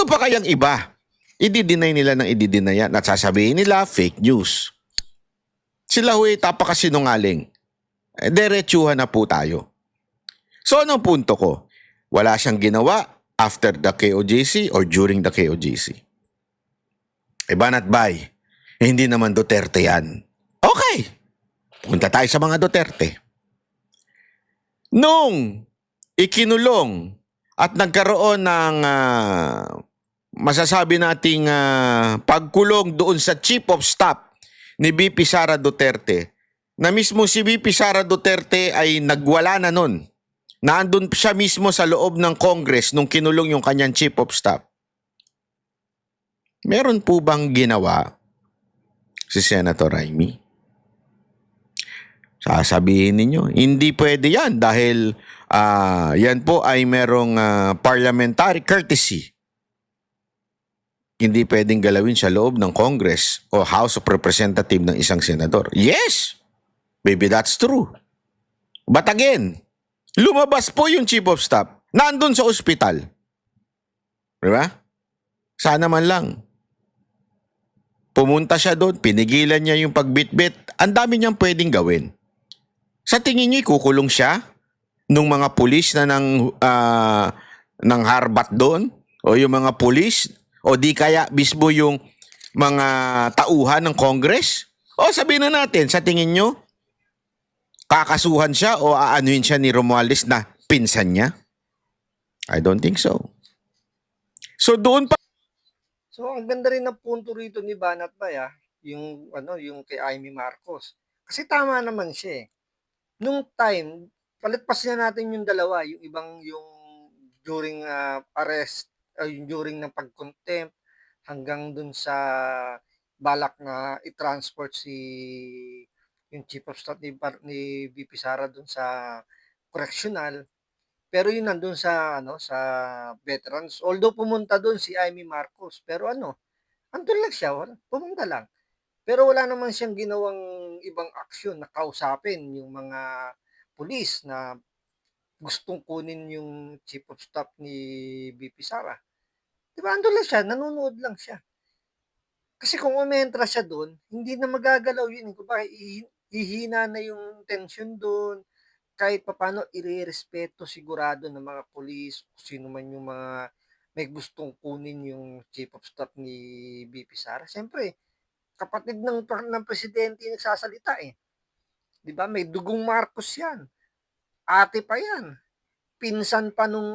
Ito pa kayang iba. I-deny nila ng i-deny yan at sasabihin nila fake news. Sila huy tapakasinungaling. Diretsuhan na po tayo. So anong punto ko? Wala siyang ginawa after the KOJC or during the KOJC. Banat bay, hindi naman Duterte yan. Okay, punta tayo sa mga Duterte. Nung ikinulong at nagkaroon ng masasabi nating pagkulong doon sa Chief of Staff ni VP Sara Duterte, na mismo si VP Sara Duterte ay nagwala na nun. Naandun siya mismo sa loob ng Congress nung kinulong yung kanyang Chief of Staff. Meron po bang ginawa si Senator Raimi? Sasabihin ninyo, hindi pwede yan dahil yan po ay merong parliamentary courtesy. Hindi pwedeng galawin sa loob ng Congress o House of Representatives ng isang senador. Yes, maybe that's true. But again, lumabas po yung Chief of Staff, nandun sa ospital. Diba? Sana man lang. Pumunta siya doon, pinigilan niya yung pagbitbit, ang dami niyang pwedeng gawin. Sa tingin niyo, kukulong siya nung mga pulis na ng harbat doon? O yung mga pulis? O di kaya mismo yung mga tauhan ng Congress? O sabihin na natin, sa tingin niyo, kakasuhan siya o aanuhin siya ni Romualdez na pinsan niya? I don't think so. So doon pa. So ang ganda rin ng punto rito ni Banat Bay, yung kay Amy Marcos. Kasi tama naman siya eh. Nung time, palitpas na natin yung dalawa, yung during arrest, yung during ng pag-contempt, hanggang dun sa balak na i-transport yung Chief of Staff ni VP Sara dun sa correctional. Pero yun nandun sa veterans. Although pumunta doon si Amy Marcos, pero andun lang siya, pumunta lang. Pero wala naman siyang ginawang ibang aksyon na kausapin yung mga pulis na gustong kunin yung Chief of Staff ni VP Sara. Diba, andun lang siya, nanonood lang siya. Kasi kung umentra siya doon, hindi na magagalaw yun. Kung bakit ihina na yung tension doon, kahit papaano irerespeto sigurado ng mga pulis, sino man yung mga may gustong kunin yung Chief of Staff ni VP Sara. Siyempre, kapatid ng presidente yung nagsasalita eh. 'Di ba? May dugong Marcos 'yan. Ate pa 'yan. Pinsan pa nung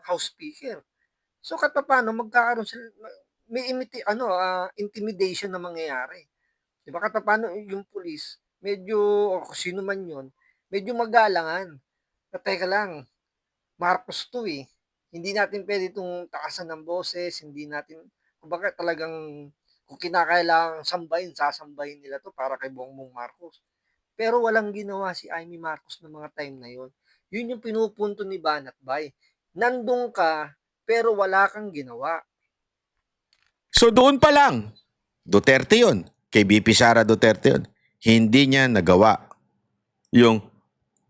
House Speaker. So kahit paano magkakaroon sila may intimidation na mangyayari. 'Di ba? Kahit paano yung pulis, medyo o sino man 'yon, medyo magalangan. Na teka lang, Marcos 'to eh. Hindi natin pwede itong takasan ng boses, hindi natin, kumbaga talagang kung kinakailangan sambahin, sasambahin nila to para kay Bongbong Marcos. Pero walang ginawa si Amy Marcos ng mga time na yon. Yun yung pinupunto ni Banat Bay. Nandun ka, pero wala kang ginawa. So doon pa lang, Duterte yun. Kay VP Sara Duterte yun. Hindi niya nagawa yung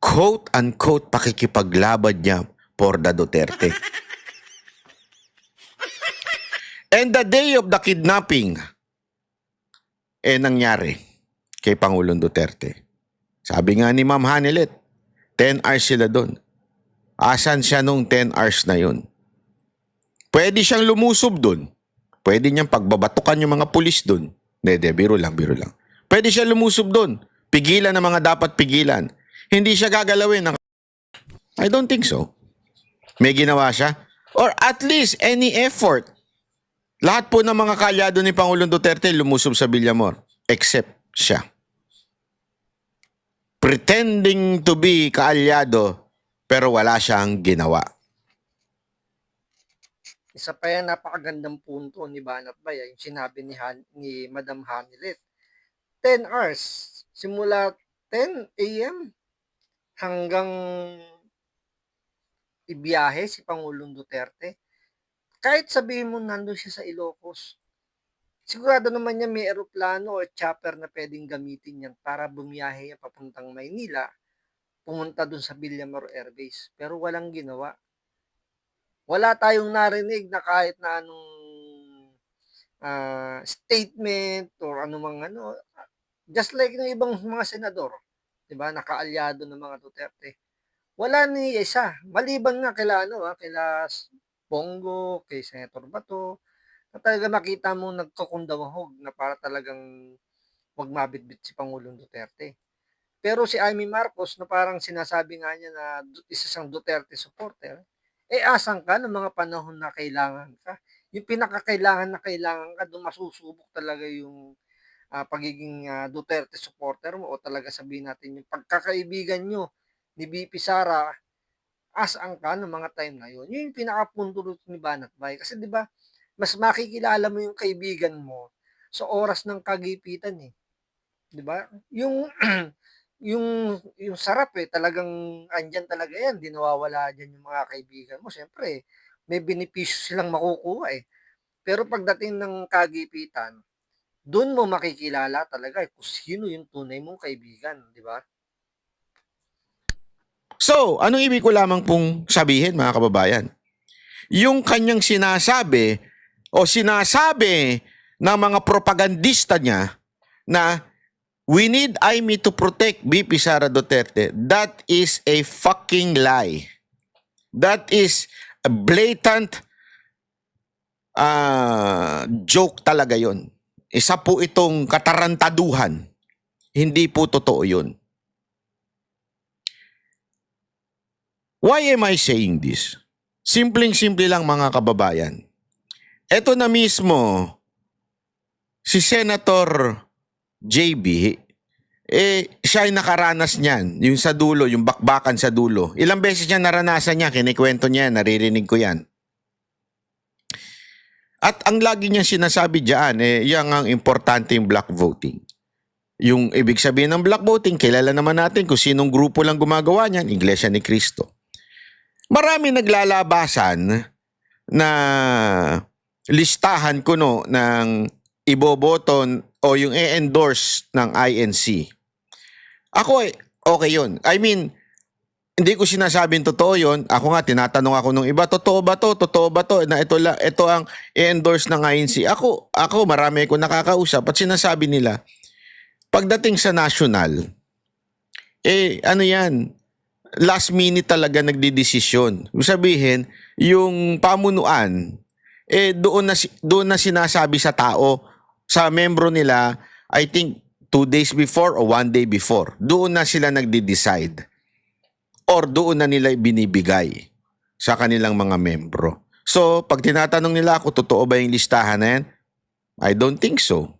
quote-unquote pakikipaglaban niya for the Duterte. And the day of the kidnapping, nangyari kay Pangulong Duterte. Sabi nga ni Ma'am Hanilet, 10 hours sila doon. Asan siya nung 10 hours na yun? Pwede siyang lumusob doon. Pwede niyang pagbabatukan yung mga pulis doon. Hindi, biro lang. Pwede siya lumusob doon. Pigilan ang mga dapat pigilan. Hindi siya gagalawin. I don't think so. May ginawa siya? Or at least any effort. Lahat po ng mga kalyado ni Pangulong Duterte lumusob sa Villamor. Except siya. Pretending to be kaalyado, pero wala siyang ginawa. Isa pa yan, napakagandang punto ni Banat Bay, yung sinabi ni Madam Hanilet. 10 hours, simula 10 a.m. hanggang ibiyahe si Pangulong Duterte. Kahit sabihin mo nandun siya sa Ilocos, sigurado naman niya may eroplano o chopper na pwedeng gamitin yan para bumiyahe yan papuntang Maynila, pumunta dun sa Villamor Air Base. Pero walang ginawa. Wala tayong narinig na kahit na anong statement or anumang ano, just like ng ibang mga senador, 'di ba, nakaalyado ng mga Duterte. Wala ni isa, maliban nga kila ano, kila Bongo, kay Senator Bato, na talaga makita mong nagkukundawahog na para talagang 'wag mabitbit si Pangulong Duterte. Pero si Amy Marcos na parang sinasabi nga niya na isa siyang Duterte supporter, asan ka nung mga panahon na kailangan ka? Yung pinakakailangan na kailangan ka, dun masusubok talaga yung pagiging Duterte supporter mo o talaga sabihin natin yung pagkakaibigan nyo ni VP Sara, asaan ka nung mga time na yun? Yun yung pinakapunto ni Banat Bay. Kasi di ba, mas makikilala mo yung kaibigan mo sa oras ng kagipitan eh. 'Di ba? Yung yung sarap, talagang andiyan talaga 'yan, 'di nawawala diyan yung mga kaibigan mo. Siyempre may benepisyo silang makukuha, Pero pagdating ng kagipitan, dun mo makikilala talaga, kung sino yung tunay mong kaibigan, 'di ba? So, anong ibig ko lamang pong sabihin mga kababayan? Yung kanyang sinasabi o sinasabi ng mga propagandista niya na we need Amy to protect VP Sara Duterte, that is a fucking lie. That is a blatant joke talaga yon. Isa po itong katarantaduhan. Hindi po totoo yun. Why am I saying this? Simpleng-simple lang mga kababayan. Ito na mismo, si Senator JB, siya ay nakaranas niyan. Yung sa dulo, yung bakbakan sa dulo. Ilang beses niya naranasan niya, kinikwento niya, naririnig ko yan. At ang lagi niya sinasabi diyan, yan ang importante yung black voting. Yung ibig sabihin ng black voting, kilala naman natin kung sinong grupo lang gumagawa niyan, Iglesia ni Cristo. Marami naglalabasan na listahan kuno ng iboboto o yung i-endorse ng INC. Ako okay yun. I mean, hindi ko sinasabing totoo yun. Ako nga, tinatanong ako nung iba, totoo ba to? Totoo ba to? Na ito ang i-endorse ng INC. Ako, marami ko nakakausap at sinasabi nila, pagdating sa national, ano yan, last minute talaga nagdidesisyon. Ibig sabihin, yung pamunuan, doon na sinasabi sa tao, sa membro nila, I think 2 days before or 1 day before, doon na sila nagde-decide. Or doon na nila binibigay sa kanilang mga membro. So, pag tinatanong nila ako, totoo ba yung listahan na yan? I don't think so.